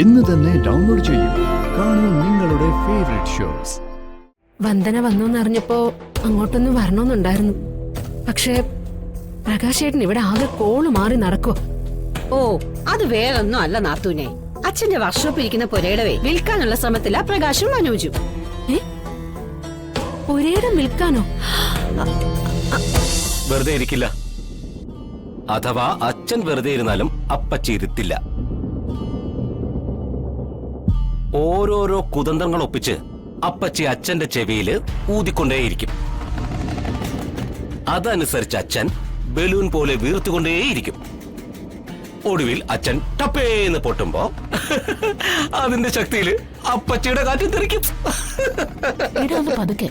ഇന്ന് തന്നെ ഡൗൺലോഡ് ചെയ്യൂ. കാണൂ നിങ്ങളുടെ ഫേവറേറ്റ് ഷോസ്. വന്ദന വന്നോന്നറിഞ്ഞപ്പോ അങ്ങോട്ടൊന്നും വരണമെന്നുണ്ടായിരുന്നു. പക്ഷേ പ്രകാശേട്ടൻ ഇവിടെ ആകെ കോള് മാറി നടക്കോ. ഓ, അത് വേറൊന്നും അല്ല നാത്തൂനെ. അച്ഛന്റെ വർക്ക്ഷോപ്പ് ഇരിക്കുന്ന പുരയിടവേ വിൽക്കാനുള്ള ശ്രമത്തില പ്രകാശും മനോജും. പുരയിടം വിൽക്കാനോ? വെറുതെ ഇരിക്കില്ല. അഥവാ അച്ഛൻ വെറുതെ ഇരുന്നാലും അപ്പച്ചി ഇരുത്തില്ല. ഓരോരോ കുതന്ത്രങ്ങൾ ഒപ്പിച്ച് അപ്പച്ചി അച്ഛന്റെ ചെവിയില് ഊതിക്കൊണ്ടേയിരിക്കും. അതനുസരിച്ച് അച്ഛൻ ബലൂൺ പോലെ വീർത്തുകൊണ്ടേയിരിക്കും. ഒടുവിൽ അച്ഛൻ ടപ്പേന്ന് പൊട്ടുമ്പോ അതിന്റെ ശക്തിയില് അപ്പച്ചിയുടെ കാറ്റ് തെറിക്കും. പതുക്കെ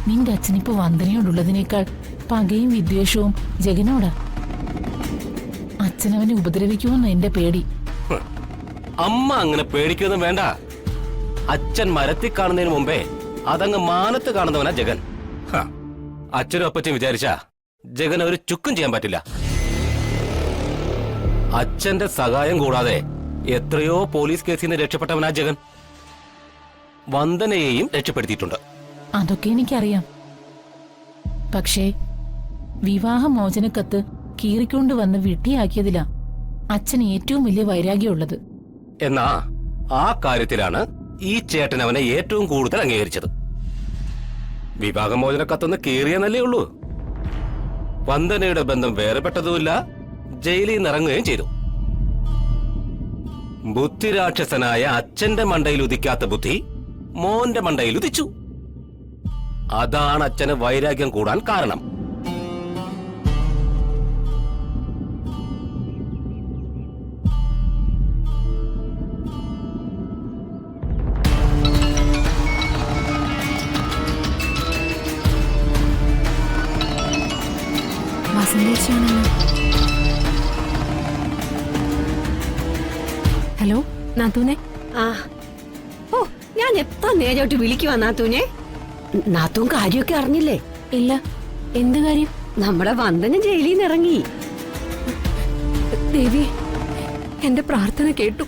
നിന്റെ അച്ഛനിപ്പോ വന്ദനയോടുള്ളതിനേക്കാൾ പകയും വിദ്വേഷവും ജഗനോടാ. അച്ഛനവനെ ഉപദ്രവിക്കുമെന്ന് എന്റെ പേടി. അമ്മ അങ്ങനെ പേടിക്കൊന്നും വേണ്ട. അച്ഛൻ മരത്തിൽ കാണുന്നതിന് മുമ്പേ അതങ്ങ് മാനത്ത് കാണുന്നവനാ ജഗൻ. അച്ഛനും അപ്പച്ചനും വിചാരിച്ചാ ജഗൻ ഒരു ചുക്കും ചെയ്യാൻ പറ്റില്ല. അച്ഛന്റെ സഹായം കൂടാതെ എത്രയോ പോലീസ് കേസിൽ നിന്ന് രക്ഷപ്പെട്ടവനാ ജഗൻ. വന്ദനയെയും രക്ഷപ്പെടുത്തിയിട്ടുണ്ട്. അതൊക്കെ എനിക്കറിയാം. പക്ഷേ വിവാഹമോചനക്കത്ത് കീറിക്കൊണ്ട് വന്ന് വിട്ടിയാക്കിയതിലാ അച്ഛന് ഏറ്റവും വലിയ വൈരാഗ്യമുള്ളത്. എന്നാ ആ കാര്യത്തിലാണ് ഈ ചേട്ടൻ അവനെ ഏറ്റവും കൂടുതൽ അംഗീകരിച്ചത്. വിവാഹമോചനക്കത്തൊന്ന് കീറിയെന്നല്ലേ ഉള്ളൂ. വന്ദനയുടെ ബന്ധം വേറെപ്പെട്ടതുമില്ല, ജയിലിൽ നിന്ന് ഇറങ്ങുകയും ചെയ്തു. ബുദ്ധിരാക്ഷസനായ അച്ഛന്റെ മണ്ടയിൽ ഉദിക്കാത്ത ബുദ്ധി മോന്റെ മണ്ടയിൽ ഉദിച്ചു. അതാണ് അച്ഛന് വൈരാഗ്യം കൂടാൻ കാരണം. ഹലോ നാത്തൂനെ. ഓ, ഞാൻ എത്ര നേരോട്ട് വിളിക്കുവാ നാത്തൂനെ. നാത്തൂൻ കാര്യമൊക്കെ അറിഞ്ഞില്ലേ? ഇല്ല. എന്ത് കാര്യം? നമ്മുടെ വന്ദന ജയിലിൽ നിന്ന് ഇറങ്ങി. ദേവി, എന്റെ പ്രാർത്ഥന കേട്ടു.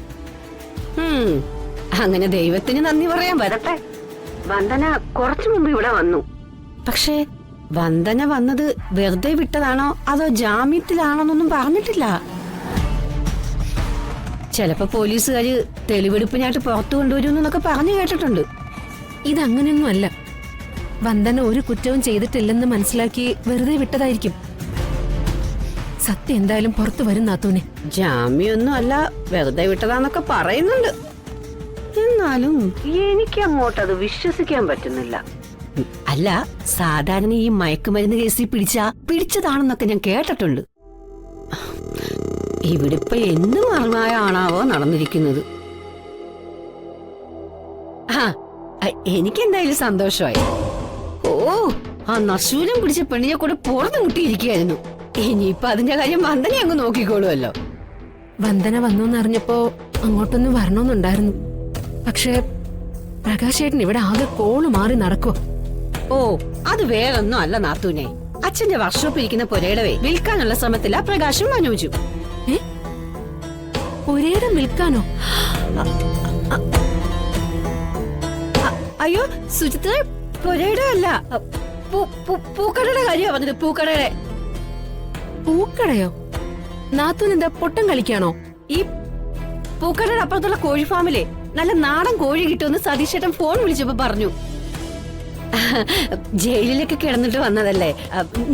അങ്ങനെ ദൈവത്തിന് നന്ദി പറയാൻ വരട്ടെ. വന്ദന കുറച്ചു മുമ്പ് ഇവിടെ വന്നു. പക്ഷേ വന്ദന വന്നത് വെറുതെ വിട്ടതാണോ അതോ ജാമ്യത്തിലാണോന്നൊന്നും പറഞ്ഞിട്ടില്ല. ചിലപ്പോ പോലീസുകാര് തെളിവെടുപ്പിനായിട്ട് പുറത്തു കൊണ്ടുവരുമെന്നൊക്കെ പറഞ്ഞു കേട്ടിട്ടുണ്ട്. ഇതങ്ങനെയൊന്നും അല്ല. വന്ദന ഒരു കുറ്റവും ചെയ്തിട്ടില്ലെന്ന് മനസ്സിലാക്കി വെറുതെ വിട്ടതായിരിക്കും. സത്യം എന്തായാലും പുറത്തു വരും നാത്തൂനെ. ജാമ്യൊന്നും അല്ല, വെറുതെ വിട്ടതാന്നൊക്കെ പറയുന്നുണ്ട്. എന്നാലും എനിക്ക് അങ്ങോട്ടത് വിശ്വസിക്കാൻ പറ്റുന്നില്ല. അല്ല, സാധാരണ ഈ മയക്കുമരുന്ന് കേസിൽ പിടിച്ചതാണെന്നൊക്കെ ഞാൻ കേട്ടിട്ടുണ്ട്. ഇവിടെ ഇപ്പൊ എന്ത് മർമ്മമായാണാവോ നടന്നിരിക്കുന്നത്. എനിക്കെന്തായാലും സന്തോഷമായി. ഓ, ആ നശൂലം പിടിച്ച പെണ്ണിനെ കൂടെ പുറത്ത് മുട്ടിയിരിക്കുകയായിരുന്നു. ഇനിയിപ്പൊ അതിന്റെ കാര്യം വന്ദന അങ്ങ് നോക്കിക്കോളുമല്ലോ. വന്ദന വന്നോന്നറിഞ്ഞപ്പോ അങ്ങോട്ടൊന്നും വരണമെന്നുണ്ടായിരുന്നു. പക്ഷേ പ്രകാശേട്ടൻ ഇവിടെ ആകെ കോള് മാറി നടക്കോ. ഓ, അത് വേറൊന്നും അല്ല നാത്തൂനെ. അച്ഛന്റെ വർക്ക്ഷോപ്പ് ഇരിക്കുന്ന പുരയിടവേ വിൽക്കാനുള്ള ശ്രമത്തില പ്രകാശും മനോജും. പുരയിടം വിൽക്കാനോ? അയ്യോ സുചിത്ര, പുരയിടം അല്ല, പൂക്കടയുടെ കാര്യമാ പറഞ്ഞത്. പൂക്കടയുടെ. പൂക്കടയോ? നാത്തൂൻ എന്താ പൊട്ടം കളിക്കാണോ? ഈ പൂക്കടയുടെ അപ്പുറത്തുള്ള കോഴി ഫാമിലെ നല്ല നാടൻ കോഴി കിട്ടുമെന്ന് സതീശേട്ടൻ ഫോൺ വിളിച്ചപ്പോ പറഞ്ഞു. ജയിലിലൊക്കെ കിടന്നിട്ട് വന്നതല്ലേ.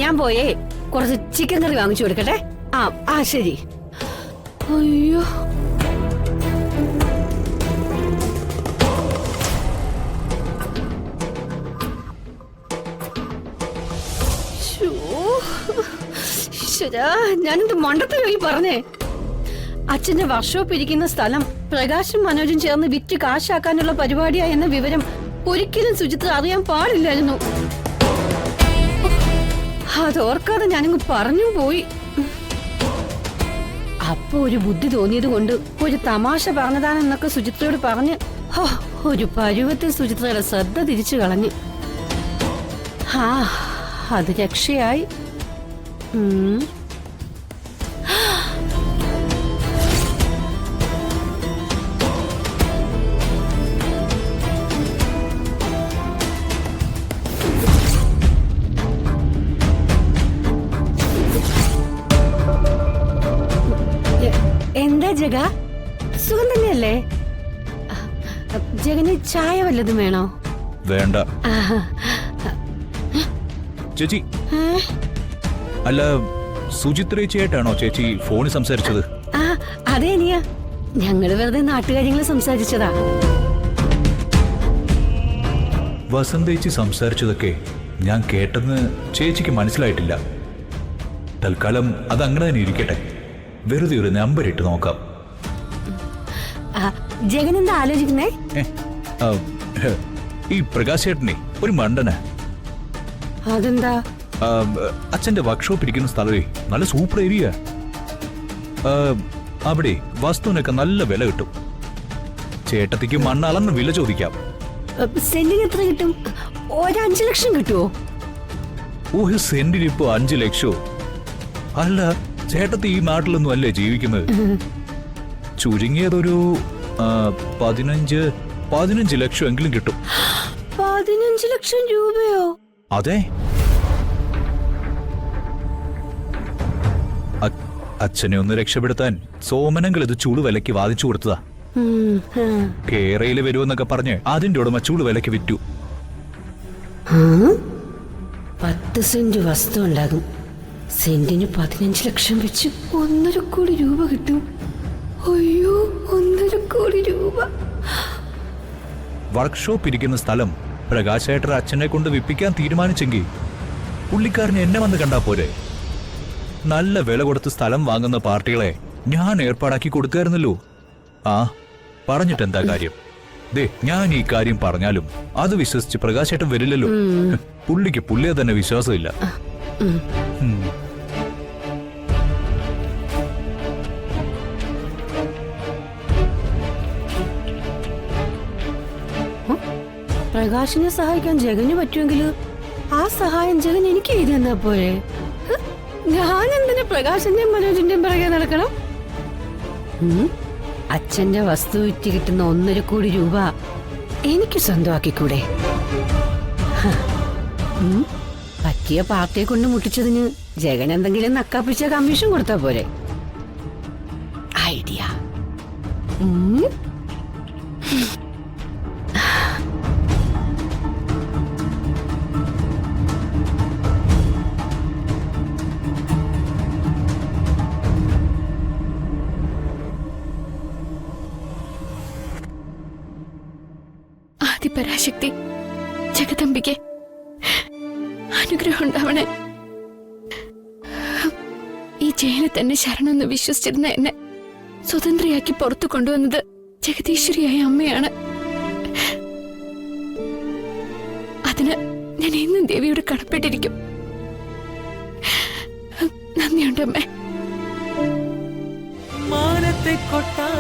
ഞാൻ പോയേ കുറച്ച് ചിക്കൻ കറി വാങ്ങിച്ചു കൊടുക്കട്ടെ. ആ ശരി. അയ്യോ, ഞാനെന്ത് മണ്ടത്തിലായി പറഞ്ഞേ. അച്ഛന്റെ വർക്ക്ഷോപ്പ് ഇരിക്കുന്ന സ്ഥലം പ്രകാശും മനോജും ചേർന്ന് വിറ്റ് കാശാക്കാനുള്ള പരിപാടിയായെന്ന വിവരം ഒരിക്കലും സുചിത്ര അറിയാൻ പാടില്ലായിരുന്നു. അതോർക്കാതെ ഞാനങ്ങ് പറഞ്ഞു പോയി. അപ്പൊ ഒരു ബുദ്ധി തോന്നിയത് കൊണ്ട് ഒരു തമാശ പറഞ്ഞതാണെന്നൊക്കെ സുചിത്രയോട് പറഞ്ഞ് ഒരു പരുവത്തിൽ സുചിത്രയുടെ ശ്രദ്ധ തിരിച്ചു കളഞ്ഞു. അത് രക്ഷയായി. എന്താ ജഗ, സുഖം തന്നെയല്ലേ? ജഗന് ചായ വല്ലതും വേണോ? വേണ്ട ആഹാ. ചേച്ചി. അല്ല, സുചിത്രേച്ചിയായിട്ടാണോ ചേച്ചി ഫോണിൽ സംസാരിച്ചത്? ആ അതെ അനിയ, ഞങ്ങള് വെറുതെ നാട്ടുകാര്യങ്ങൾ സംസാരിച്ചതാ. വസന്തേച്ചി സംസാരിച്ചതൊക്കെ ഞാൻ കേട്ടെന്ന് ചേച്ചിക്ക് മനസ്സിലായിട്ടില്ല. തൽക്കാലം അത് അങ്ങനെ തന്നെ ഇരിക്കട്ടെ. വെറുതെ ഒരു നമ്പർ ഇട്ട് നോക്കാം. ജഗൻ എന്താ ആലോചിക്കുന്നേ? ആ, ഈ പ്രകാശ് ചേട്ടനെ ഒരു മണ്ടന്. അതെന്താ? അച്ഛന്റെ വർക്ക്ഷോപ്പ് ഇരിക്കുന്ന സ്ഥലമേ നല്ല സൂപ്പർ ഏരിയ. അവിടെ വസ്തുവിനൊക്കെ നല്ല വില കിട്ടും. ചേട്ടത്തിക്ക് മണ്ണ് അളന്ന് വില ചോദിക്കാം. സെന്റിന് എത്ര കിട്ടും? 5 ലക്ഷം കിട്ടുവോ? ഒരു സെന്റിന് ഇപ്പൊ 5 ലക്ഷോ? അല്ല, ചേട്ടത്തി ഈ നാട്ടിലൊന്നും അല്ലേ ജീവിക്കുന്നത്. ചുരുങ്ങിയതൊരു 15 ലക്ഷം എങ്കിലും കിട്ടും. 15 ലക്ഷം രൂപയോ? അതെ. അച്ഛനെ ഒന്ന് രക്ഷപ്പെടുത്താൻ സോമനങ്ങൾ ഇത് ചൂട് വിലക്ക് വാദിച്ചു കൊടുത്തതാ. കേരളയില് വരുമെന്നൊക്കെ പറഞ്ഞ് അതിന്റെ ഉടമ ചൂട് വിലക്ക് വിറ്റു. 10 സെന്റ് വസ്തു ഉണ്ടാകും. സെന്റിന് 15 ലക്ഷം വെച്ച് 1.5 കോടി രൂപ കിട്ടും. അയ്യോ, 1.5 കോടി രൂപ. വർക്ക്ഷോപ്പ് ഇരിക്കുന്ന സ്ഥലം പ്രകാശേട്ടർ അച്ഛനെ കൊണ്ട് വിപ്പിക്കാൻ തീരുമാനിച്ചെങ്കിൽ പുള്ളിക്കാരന് എന്നെ വന്ന് കണ്ടാ പോരെ. നല്ല വില കൊടുത്ത് സ്ഥലം വാങ്ങുന്ന പാർട്ടികളെ ഞാൻ ഏർപ്പാടാക്കി കൊടുക്കായിരുന്നല്ലോ. ആ, പറഞ്ഞിട്ട് എന്താ കാര്യം? ദേ, ഞാൻ ഈ കാര്യം പറഞ്ഞാലും അത് വിശ്വസിച്ച് പ്രകാശേട്ടൻ വരില്ലല്ലോ. പുള്ളിക്ക് പുള്ളിയെ തന്നെ വിശ്വാസമില്ല. പ്രകാശിനെ സഹായിക്കാൻ ജഗന് പറ്റുമെങ്കിൽ ആ സഹായം ജഗൻ എനിക്ക് ചെയ്തു തന്നാ പോരെ. ഞാൻ എന്തിനാ പ്രകാശന്റെയും മനോജിന്റെയും പിറകെ നടക്കണം? അച്ഛന്റെ വസ്തു വിറ്റ് കിട്ടുന്ന 1.5 കോടി രൂപ എനിക്ക് സ്വന്തമാക്കിക്കൂടെ? പറ്റിയ പാർട്ടിയെ കൊണ്ട് മുട്ടിച്ചതിന് ജഗൻ എന്തെങ്കിലും നക്കാപ്പിച്ച കമ്മീഷൻ കൊടുത്താ പോരെ. ഐഡിയ. ആദിപരാശക്തി ജഗദംബികെ അനുഗ്രഹം ഉണ്ടാവണേ. ഈ ജയിലിൽ തന്നെ ശരണമെന്ന് വിശ്വസിച്ചിരുന്ന എന്നെ സ്വതന്ത്രയാക്കി പുറത്തു കൊണ്ടുവന്നത് ജഗദീശ്വരിയായ അമ്മയാണ്. അതിന് ഞാൻ എന്നും ദേവിയോട് കടപ്പെട്ടിരിക്കും. നന്ദിയുണ്ട് അമ്മേ. മാനത്തെ കൊട്ടാ